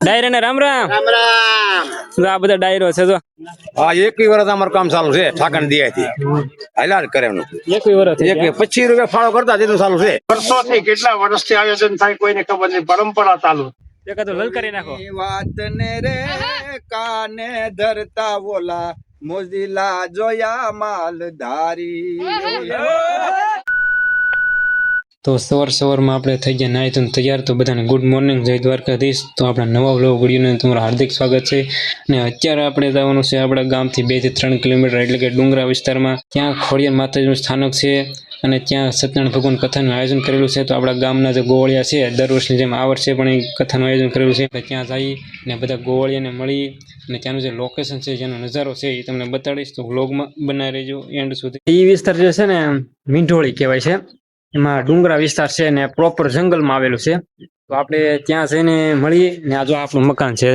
ડાયરો ને રામ રામ રામ રામ. આ બધા ડાયરો છે જો હા, 21 વર્ષ અમારું કામ ચાલુ છે ઠાકણ દિયાથી હાલ્યા કરે એનું. 21 વર્ષ થઈ ગયા. 25 રૂપિયા ફાળો કરતા જેટલું ચાલુ છે. વર્ષોથી કેટલા વર્ષથી આયોજન થાય કોઈને ખબર નહીં, પરંપરા ચાલુ. એકાદો લલકારી નાખો. વાત ને રે કાને ધરતા બોલા મોજીલા જોયા માલધારી. તો સવારમાં આપણે થઈ ગયા નાહી તો તૈયાર. તો બધાને ગુડ મોર્નિંગ, જય દ્વારકાધીશ. તો આપણા નવા વ્લોગ વિડીયોને તમારું હાર્દિક સ્વાગત છે. અને અત્યારે આપણે જવાનું છે આપણા ગામથી 2 થી 3 કિલોમીટર એટલે કે ડુંગરા વિસ્તારમાં. ત્યાં ખોડિયાર માતાજીનું સ્થાનક છે અને ત્યાં સત્યનારાયણ ભગવાન કથાનું આયોજન કરેલું છે. તો આપણા ગામના જે ગોવાળિયા છે દર વર્ષની જેમ આ વર્ષે પણ એ કથાનું આયોજન કરેલું છે. ત્યાં જઈ ને બધા ગોવાળિયાને મળી અને ત્યાંનું જે લોકેશન છે, જેનો નજારો છે એ તમને બતાડીશ. તો વ્લોગમાં બનાવી રહેજો એન્ડ સુધી. એ વિસ્તાર જે છે ને મીંઢોળી કહેવાય છે. એમાં ડુંગરા વિસ્તાર છે ને પ્રોપર જંગલમાં આવેલું છે. તો આપણે ત્યાં જઈને મળીએ. ને આ જો આપણું મકાન છે,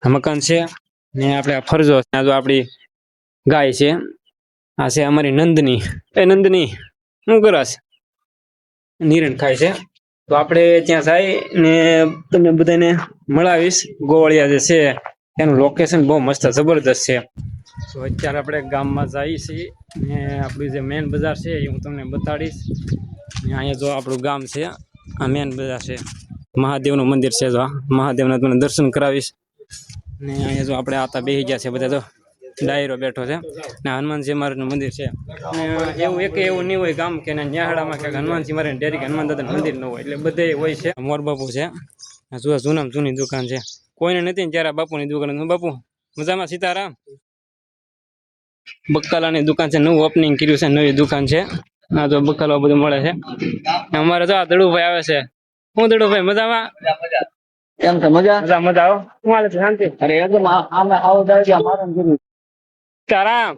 આ મકાન છે ને આપણે આ ફરજો. આ જો આપણી ગાય છે, આ છે અમારી નંદની. એ નંદની શું કરસ? નિરણ ખાય છે. તો આપણે ત્યાં જઈ ને તમને બધાને મળાવીશ. ગોવાળિયા જે છે એનું લોકેશન બહુ મસ્ત જબરદસ્ત છે. તો અત્યારે આપણે ગામમાં જઈએ છીએ ને આપણું જે મેન બજાર છે એ હું તમને બતાડીશ. અહીંયા જો આપણું ગામ છે, આ મેન બજાર છે. મહાદેવનું મંદિર છે, જો મહાદેવના તમને દર્શન કરાવીશ. ને અહીંયા જો આપણે આતા બેસી ગયા છે બધા. તો ડાયરો બેઠો છે ને હનુમાનજી મહારાજનું મંદિર છે. ને એવું નહીં હોય ગામ કે ન્યાહાડામાં કે હનુમાનજી મહારાજ ડેરી કે હનુમાન દાદાનું મંદિર ન હોય, એટલે બધે હોય છે. મોર બાપુ છે, જૂનામાં જૂની દુકાન છે. કોઈને નથી ત્યારે બાપુની દુકાન. હું બાપુ મજામાં? સીતારામ. બકાલાની દુકાન છે, નવું ઓપનિંગ કર્યું છે, નવી દુકાન છે. હા તો બકાલો બધું મળે છે. અમારે તો આ દડુભાઈ આવે છે. હું દડુભાઈ મજામાં? કેમ છે? મજા મજા આવો. શું હાલે છે? શાંતિ? અરે એકદમ આમે આવો જાય મારણ કર્યું. સીતારામ.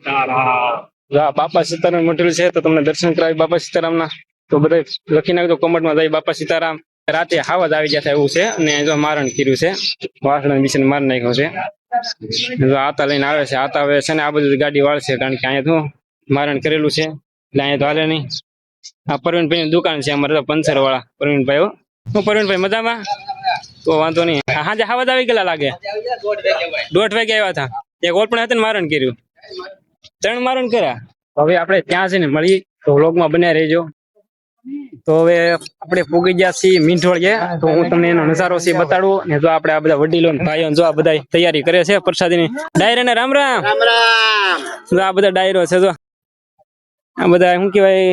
બાપા સીતારામ મોટેલું છે, તો તમને દર્શન કરાવી બાપા સીતારામના. તો બધા લખી નાખજો કોમેન્ટમાં, જાય બાપા સીતારામ. રાતે હાવા જ આવી જતા એવું છે. અને જો મારણ કર્યું છે, વાસણ બિસણ મારી નાખ્યો છે. જો આતા લઈને આવે છે, આતા આવે છે ને આ બધું ગાડી વાળશે, કારણ કે અહીંયા તો મારણ કરેલું છે એટલે અહીંયા તો હાલે નહીં. આ પરવીનભાઈ ની દુકાન છે અમારે, પંચર વાળા પરવીનભાઈ. હું પરવીનભાઈ મજામાં? તો વાંધો નહીં. હાજે હાવા જ આવી ગયેલા લાગે. 1:30 વાગે આવ્યા હતા. એક ઓળપણ હતા ને મારણ કર્યું, 3 મારણ કર્યા. હવે આપણે ત્યાં જઈને મળીએ. તો વ્લોગમાં બન્યા રહેજો. તો હવે આપણે પૂગી ગયા છીએ મીંઢોળીએ. તો હું તમને એનો નજારો છે બતાડું. ને જો આપણે આ બધા વડીલો ભાઈઓ જો આ બધા તૈયારી કરે છે પ્રસાદીની. ડાયરો ને રામ રામ. રામ રામ. જો આ બધા ડાયરો છે, જો આ બધા શું કહેવાય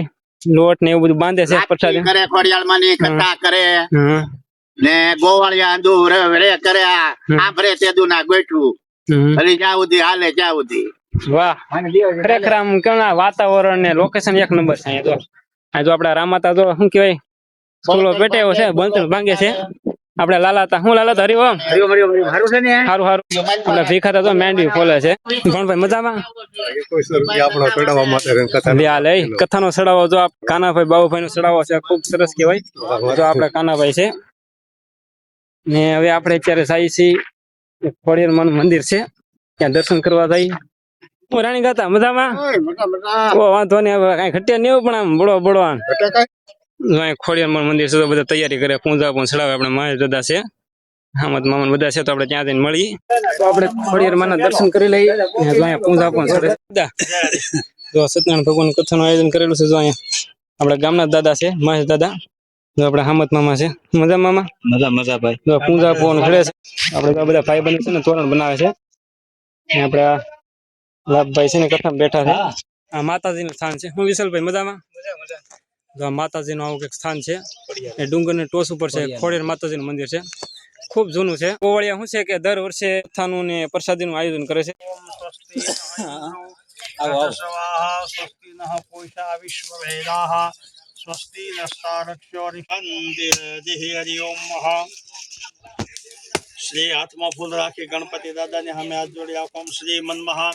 લોટ ને એવું બધું બાંધે છે પ્રસાદી કરે ખોડિયાળમાં ની કથા કરે ને ગોવાળિયા દૂર રે કરે. આભરે તેદુ ના ગોઠવું હરી જ્યાં સુધી હાલે ત્યાં સુધી. વાહ, ખરેખર આમ કેવું વાતાવરણ ને લોકેશન એક નંબર છે. અહીંયા જો આ જો આપડા રામાતા જો શું કહેવાય સ્કૂલો પેટાયો છે, બંતર ભાંગે છે. આપડે લાલાતા હું લાલાતા હરિઓમ સારું છે ને? સારું સારું. આપડે ભીખાતા તો માંડવી ફોલે છે. ભણભાઈ મજામાં? કથાનો સડાવો જો કાનાભાઈ બાબુભાઈ નો સડાવો છે, ખુબ સરસ કહેવાય. જો આપડે કાનાભાઈ છે ને હવે આપણે અત્યારે જઈએ છીએ ખોડિયાર માનું મંદિર છે, ત્યાં દર્શન કરવા જઈએ. હું રાણી ગાતા મજામાં? વાંધો નહીં. હવે કઈ ઘટ્યા નહીં પણ આમ બળો બળો ખોડિયાર માનું મંદિર છે, તો બધા તૈયારી કરે. પૂંજા પણ ચડાવે. આપણે મહેશ દાદા છે, હામદ મામન બધા છે. તો આપણે ત્યાં જઈને મળીએ. તો આપણે ખોડિયાર માના દર્શન કરી લઈએ. અહીંયા પૂંજા પણ ચડે. જો સત્યનારાયણ ભગવાન કથાનું આયોજન કરેલું છે. જો અહીંયા આપણા ગામના દાદા છે, મહેશ દાદા. જો આપડા હામદ મામા છે. મજા મામા? મજા ભાઈ. જો પૂંજા પણ ચડે છે. આપણે બધા ભાઈ બંધ છે ને તોરણ બનાવે છે. આપડા લાભભાઈ છે ને કથામાં બેઠા છે. આ માતાજી નું સ્થાન છે. હું વિશાલભાઈ મજામાં? માતાજી નું આવું કઈક સ્થાન છે. એ ડુંગર ની ટોચ ઉપર છે. ખોડિયાર માતાજી નું મંદિર છે, ખુબ જૂનું છે. ગોવાળિયા શું છે કે દર વર્ષે કથાનું ને પ્રસાદી નું આયોજન કરે છે. સ્વસ્તિ નઃ પૂષા વિશ્વવેદાઃ સ્વસ્તિ નસ્તારક્ષ્યો હરિ ઓમ મહા. શ્રી હાથમાં ફૂલ રાખી ગણપતિ દાદા ને સામે હાથ જોડી આખો શ્રી મન મહા.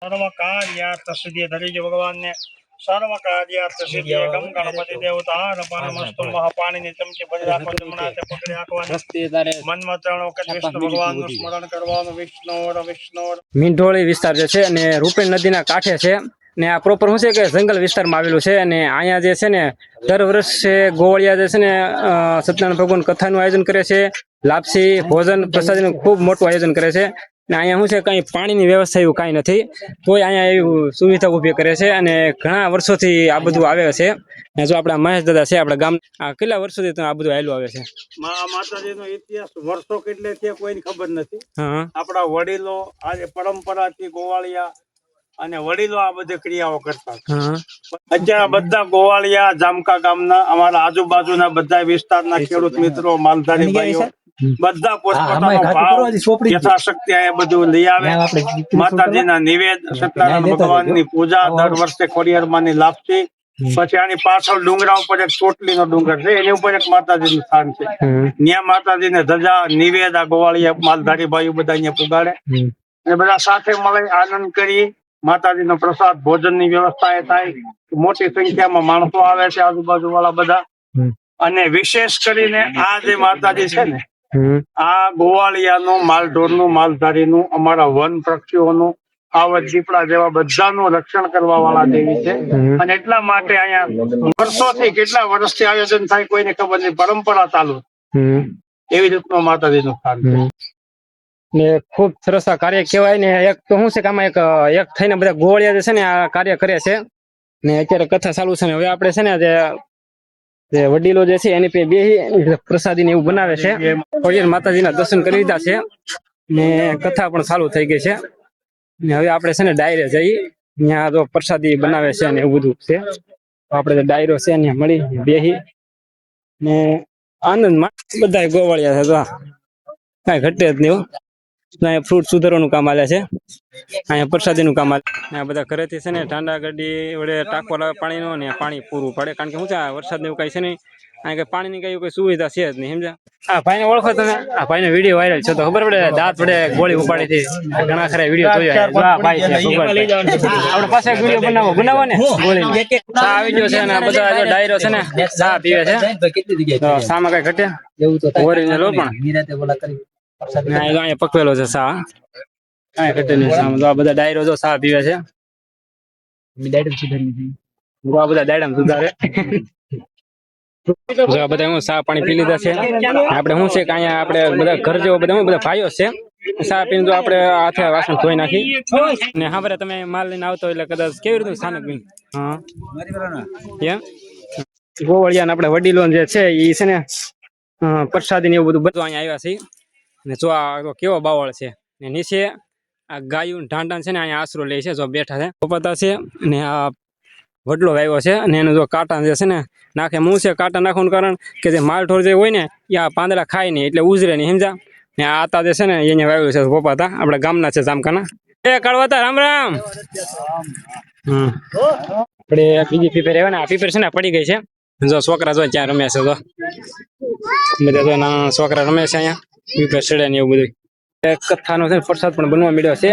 સર્વ કાર્યાર્થ સિદ્ધિ ધરીજો ભગવાન ને. સર્વ કાર્યાર્થ સિદ્ધિ ગમ ગણપતિ દેવતા નમસ્તુ મહાપાણીની ચમચી ભરી રાખો. જમણા હાથે પકડી રાખવાની. મનમાં 3 વખત વિષ્ણુ ભગવાનનું સ્મરણ કરવાનું. વિષ્ણુ. મીંઢોળી વિસ્તાર જે છે અને રૂપેણ નદીના કાંઠે છે. ને આ પ્રોપર શું છે કે જંગલ વિસ્તારમાં આવેલું છે અને અહીંયા જે છે ને દર વર્ષે ગોવાળિયા જે છે ને સત્યનારાયણ ભગવાન કથાનું આયોજન કરે છે, લાપસી ભોજન પ્રસાદીનું ખૂબ મોટું આયોજન કરે છે. ને અહીંયા શું છે કઈ પાણીની વ્યવસ્થા એવું કાંઈ નથી, તોય અહીંયા એવું સુવિધા ઊભી કરે છે અને ઘણા વર્ષોથી આ બધું આવે છે. ને જો આપણા મહેશ દાદા છે આપણા ગામ, કેટલા વર્ષોથી આ બધું આવેલું આવે છે? માતાજીનો ઇતિહાસ વર્ષો કેટલે છે કોઈને ખબર નથી. હા, આપણા વડીલો આજે પરંપરાથી ગોવાળિયા અને વડીલો આ બધી ક્રિયાઓ કરતા. હા, અત્યારે બધા ગોવાળિયા જામકા ગામના અમારા આજુબાજુના બધા વિસ્તારના ખેડૂત મિત્રો, માલધારી ભાઈઓ બધા પોતપોતાનો ભાવ યથાશક્તિ આ બધું લઈ આવે. માતાજીના નિવેદ, સત્યનારાયણ ભગવાનની પૂજા, દર વર્ષે ખોડિયારમાંની લાપસી, પછી આની પાછળ ડુંગરા ઉપર એક ચોટલીનો ડુંગર છે, એની ઉપર એક માતાજીનું સ્થાન છે. ત્યાં માતાજીને ધજા નિવેદ આ ગોવાળિયા માલધારી ભાઈઓ બધા અહીંયા પુગાડે અને બધા સાથે મળી આનંદ કરી. માતાજીનો પ્રસાદ ભોજનની વ્યવસ્થા એ થાય. મોટી સંખ્યામાં માણસો આવે છે આજુબાજુ વાળા બધા. અને વિશેષ કરીને આ જે માતાજી છે ને, આ ગોવાળિયાનું, માલઢોરનું, માલધારીનું, અમારા વન પક્ષીઓનું, આવત દીપડા જેવા બધાનું રક્ષણ કરવા વાળા દેવી છે. અને એટલા માટે અહીંયા વર્ષોથી, કેટલા વર્ષથી આયોજન થાય કોઈને ખબર નહીં, પરંપરા ચાલુ એવી રીતનું માતાજીનું સ્થાન છે. ને ખૂબ સરસ આ કાર્ય કહેવાય. ને એક તો શું છે કે આમાં એક થઈને બધા ગોવાળિયા જે છે ને આ કાર્ય કરે છે. ને અત્યારે કથા ચાલુ છે ને હવે આપણે છે ને જે વડીલો જે છે એની પે બે પ્રસાદી ને એવું બનાવે છે. ખોડિયાર માતાજીના દર્શન કરી લીધા છે ને કથા પણ ચાલુ થઈ ગઈ છે. ને હવે આપણે છે ને ડાયરે જઈ, ત્યાં જો પ્રસાદી બનાવે છે ને એવું બધું છે. તો આપણે જે ડાયરો છે ત્યાં મળી બેહી ને આનંદમાં બધા ગોવાળિયા છે. તો કાંઈ ઘટે જ નહીં. અહીંયા ફ્રૂટ સુધારવાનું કામ આલે છે, અહીંયા પ્રસાદીનું કામ આલે. આ બધા ઘરેથી છે ને ઠંડા ગાડી વડે ટાંકો લાવે પાણીનો, ને પાણી પૂરું પડે. કારણ કે શું છે વરસાદ એવું કઈ છે નહીં, અહીંયા કઈ પાણીની કઈ સુવિધા છે જ નહીં, સમજ્યા? આ ભાઈને ઓળખો તમે? આ ભાઈનો વિડીયો વાયરલ છે તો ખબર પડે, દાંત વડે ગોળી ઉપાડી હતી. ઘણા ખરા વિડીયો જોયા. ભાઈ આપણે પાસે એક વિડીયો બનાવો ને ગોળી ચા આવી ગયો છે અને આ બધા ડાયરો છે ને ચા પીવે છે. તો શામાં કઈ ઘટે ઓરિજિનલ પણ અહીંયા પકવેલો છે ચા, કાંઈ ઘટે નહીં. તો આ બધા ડાયરો જો ચા પીવે છે. આ બધા ડાયરામાં સુધારે. બધા હું ચા પાણી પી લીધા છે. આપણે શું છે કે અહીંયા આપણે બધા ઘર જેવો બધા બધા ભાઈઓ છે. ચા પીને તો આપણે હાથે વાસણ ધોઈ નાખી. ને હા બરાબર, તમે માલ લઈને આવતો એટલે કદાચ કેવી રીતે સ્થાનક બી હા એમ ગોવાળિયા આપણે વડીલો જે છે એ છે ને પ્રસાદી ને એવું બધું અહીંયા આવ્યા છે. ને જો આ કેવો બાવળ છે. ને નીચે આ ગાયું ઢાંઢા છે ને અહીંયા આશરો લે છે, જો બેઠા છે પપ્પા છે. ને આ વડલો વાવ્યો છે અને એનું જો કાંટા જે છે ને નાખે. હું છે કાંટા નાખવાનું કારણ કે જે માલઢોર જે હોય ને એ આ પાંદડા ખાય નહીં એટલે ઉજરે નહીં, સમજા? ને આ આતા જે છે ને એને વાવ્યું છે પપ્પા હતા, આપણા ગામના છે જામકાના. એ કડવાતા રામ રામ. આપણે બીજી પીપેર આવ્યા ને, આ પીપેર છે ને પડી ગઈ છે. જો છોકરા જો ત્યાં રમે છે, જો બધા જો નાના છોકરા રમે છે અહીંયા પીપેર ચડે ને એવું બધું. કથાનો છે પ્રસાદ પણ બનવા મળ્યો છે.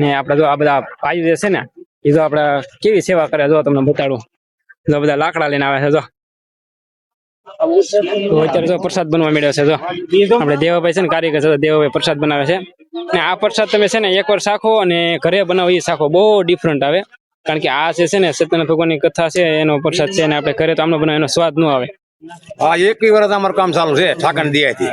ને આપણે જો આ બધા ભાઈઓ જે છે ને એ જો આપણે કેવી સેવા કરે, જો તમને બતાડું. જો બધા લાકડા લઈને આવે છે. જો અત્યારે જો પ્રસાદ બનવા મળ્યો છે. જો આપણે દેવાભાઈ છે ને કારીગર છે, દેવાભાઈ પ્રસાદ બનાવે છે. ને આ પ્રસાદ તમે છે ને એકવાર શાખો અને ઘરે બનાવો એ શાખો બહુ ડિફરન્ટ આવે. કારણ કે આ જે છે ને સત્યનારાયણ ભગવાનની કથા છે એનો પ્રસાદ છે, ને આપણે ઘરે તો આમનો બનાવે એનો સ્વાદ ન આવે. હા, 21 વર્ષ અમારું કામ ચાલુ છે ઠાકણ દિયાથી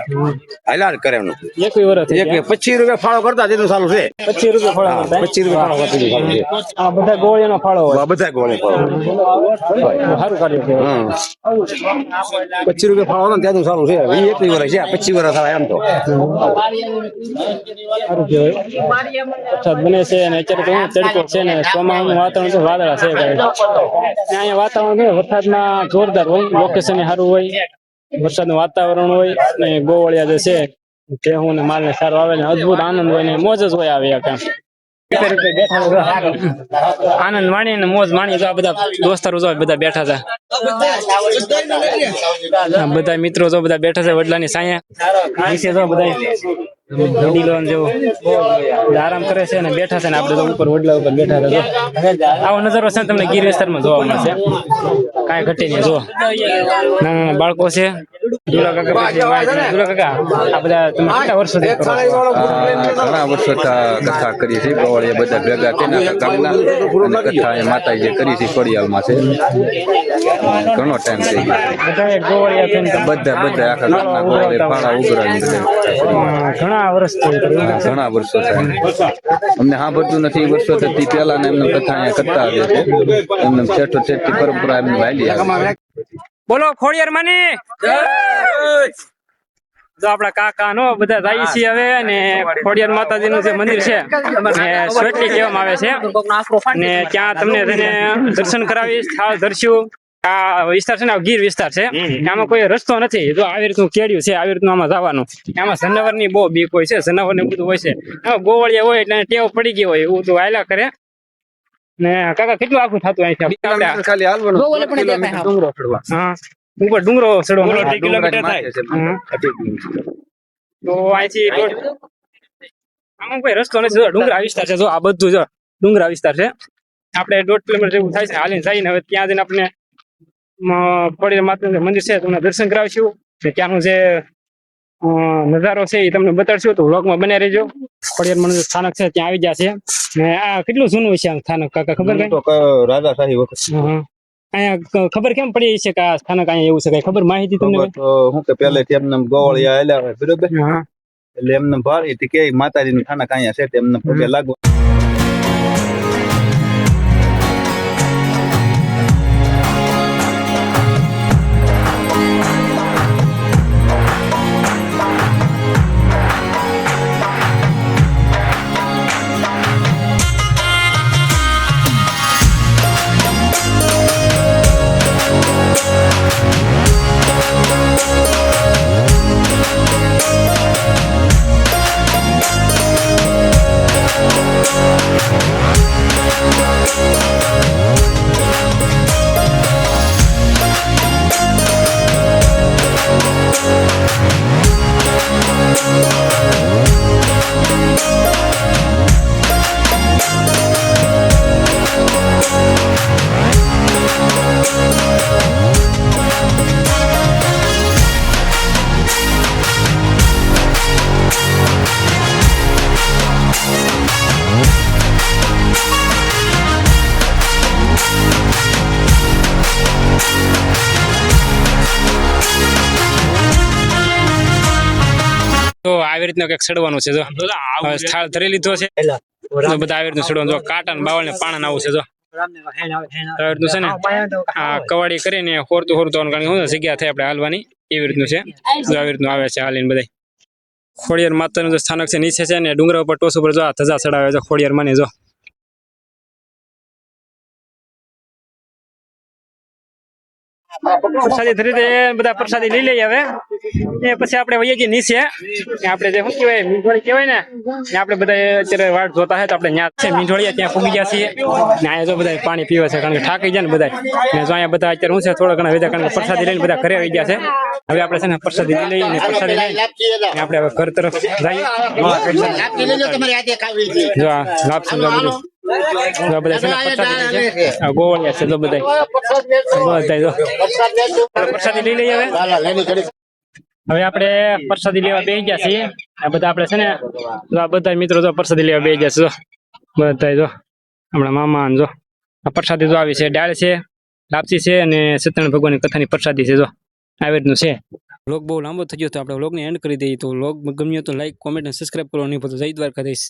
હાલ્યા જ કરે. 21 વર્ષ 25 રૂપિયા ફાળો કરતા તેનું ચાલુ છે. 25 રૂપિયા ફાળો 25 રૂપિયા ફાળો કરતા ચાલુ છે. આ બધા ગોળીનો ફાળો હોય, બધા ગોળી ફાળો સારું કાર્ય છે. 25 રૂપિયા ફાળો ત્યાંનું ચાલુ છે. 21 વર્ષ છે, 25 વર્ષ થાય એમ તો સારું કહેવાય. પ્રસાદ બને છે અને અત્યારે તો તડકો છે ને ચોમાસાનું વાતાવરણ તો વાદળા છે. અહીંયા વાતાવરણ છે વરસાદમાં જોરદાર હોય, લોકેશન સારું હોય, વરસાદનું વાતાવરણ હોય ને ગોવાળિયા જે છે ભેહું ને માલ ને સારો આવે ને અદભુત આનંદ હોય ને મોજ જ હોય. આવે આનંદ માણી ને મોજ માણી. તો આ બધા દોસ્તારો જો બધા બેઠા હતા, બધા મિત્રો જો બધા બેઠા છે વડલાની સાયા નીચે. જો બધા વડીલો જેવું આરામ કરે છે ને બેઠા છે ને આપણે તો ઉપર વડલા ઉપર બેઠા હતા. આવો નજારો છે તમને ગીર વિસ્તારમાં જોવા મળશે, કાંઈ ઘટે નહીં. જો નાના નાના બાળકો છે દુલા કાકા પાસે માહિતી. દુલા કાકા આ બધા તમે કેટલા વર્ષોથી કરો છો? ઘણા વર્ષોથી કથા કરી છે ગોવાળિયા બધા ભેગા થઈને આખા ગામના અને કથા અહીંયા માતાજી કરી છે ખોડિયાલમાં છે ઘણો ટાઈમ થઈ ગયો બધા એક ગોવાળિયા થઈને તમે બધા આખા ગામના ગોવાળિયા પાળા ઉઘરાવીને બધા ઘણા વર્ષથી કર્યું. ઘણા વર્ષો થાય અમને સાંભળતું નથી વર્ષો થતી પહેલા ને એમને કથા અહીંયા કરતા આવે છે એમને છેઠો છેઠથી પરંપરા એમને વાલી આવે બોલો ખોડિયાર માની જો આપડા કાકા નો બધા જાય છે હવે અને ખોડિયાર માતાજી નું જે મંદિર છે ને સોટલી કહેવામાં આવે છે ને ત્યાં તમને તેને દર્શન કરાવીશ થાળ ધરશું. આ વિસ્તાર છે ને ગીર વિસ્તાર છે આમાં કોઈ રસ્તો નથી. જો આવી રીતનું કેડ્યું છે આવી રીતનું આમાં જવાનું. આમાં જનાવર ની બહુ બીક હોય છે જનાવર ને બધું હોય છે. ગોવાળિયા હોય એટલે ટેવ પડી ગઈ હોય એવું તો હાલ્યા કરે ને. કાકા કેટલું આખું થતું અહીંથી ખાલી હાલવાનું ડુંગરો ચડવા? હા ઉપર ડુંગરો ચડવા 2 કિલોમીટર થાય. તો અહીંથી આમાં કોઈ રસ્તો નથી. જો ડુંગરા વિસ્તાર છે. જો આ બધું જો ડુંગરા વિસ્તાર છે. આપણે 1.5 કિલોમીટર જેવું થાય છે હાલીને જઈને. હવે ત્યાં જઈને આપણે ખોડિયાર માતાનું મંદિર છે તમને દર્શન કરાવશું. ત્યાંનું જે નજારો છે એ તમને બતાડશું. તો વ્લોગમાં બને રહેજો. ખોડિયાર મંદિર સ્થાનક છે ત્યાં આવી ગયા છે ને. આ કેટલું જૂનું છે આ સ્થાનક કાકા ખબર કઈ? રાજાશાહી વખત અહીંયા ખબર કેમ પડી છે કે આ સ્થાનક અહીંયા એવું છે કઈ ખબર માહિતી તમને? હું કે પહેલેથી એમને ગોવાળિયા આવેલા હોય બરોબર હા એટલે એમને ભાળી કે માતાજી નું થાનક અહીંયા છે એમને પગે લાગુ તો આવી રીતના કંઈક ચડવાનું છે. જો હવે સ્થળ ધરી લીધો છે તો બધા આવી રીતનું ચડવાનું. જો કાંટા ને બાવળ ને પાણા આવું છે. જો આવી રીતનું છે ને આ કવાડી કરીને હોરતું હોરતું કારણ કે જગ્યા થાય આપણે હાલવાની એવી રીતનું છે. જો આવી રીતનું આવે છે હાલીને બધા. ખોડિયાર માતાનું જે સ્થાનક છે નીચે છે ને ડુંગરા ઉપર ટોસ ઉપર જો આ ધજા ચડાવે છે ખોડિયાર માની. જો પ્રસાદી ધરી બધા પ્રસાદી લઈ લઈએ. હવે એ પછી આપણે વહીએ છીએ નીચે. આપણે જે શું કહેવાય મીંઢોળી કહેવાય ને આપણે બધા અત્યારે વાટ જોતા હોય તો આપણે ત્યાં છે મીંઢોળિયા ત્યાં પૂગી ગયા છીએ ને. અહીંયા જો બધા પાણી પીવે છે કારણ કે થાકી જાય ને બધા. ને જો અહીંયા બધા અત્યારે શું છે થોડા ઘણા વિધા કારણ કે પ્રસાદી લઈને બધા ઘરે આવી ગયા છે. હવે આપણે છે ને પ્રસાદી લઈ લઈએ ને પ્રસાદી લઈને આપણે હવે ઘર તરફ જઈએ. જો આ લાપસી જો બધું બધા છે ને પ્રસાદી છે ગોવાળિયા છે. જો બધા જો પ્રસાદી લઈ લઈએ. હવે આપણે પ્રસાદી લેવા બેસી ગયા છીએ. આ બધા આપણે છે ને આ બધા મિત્રો જો પ્રસાદી લેવા બેસી ગયા છે. જો બધા જો હમણાં મામા જો આ પ્રસાદી જો આવી છે દાળ છે લાપસી છે અને સત્યનારાયણ ભગવાનની કથાની પ્રસાદી છે. જો આવી રીતનું છે. વ્લોગ બહુ લાંબો થઈ ગયો તો આપણે વ્લોગને એન્ડ કરી દઈએ. તો વ્લોગ ગમ્યો તો લાઈક કોમેન્ટ અને સબસ્ક્રાઈબ કરવાનું નહીં ભૂલતા. જય દ્વારકાધીશ.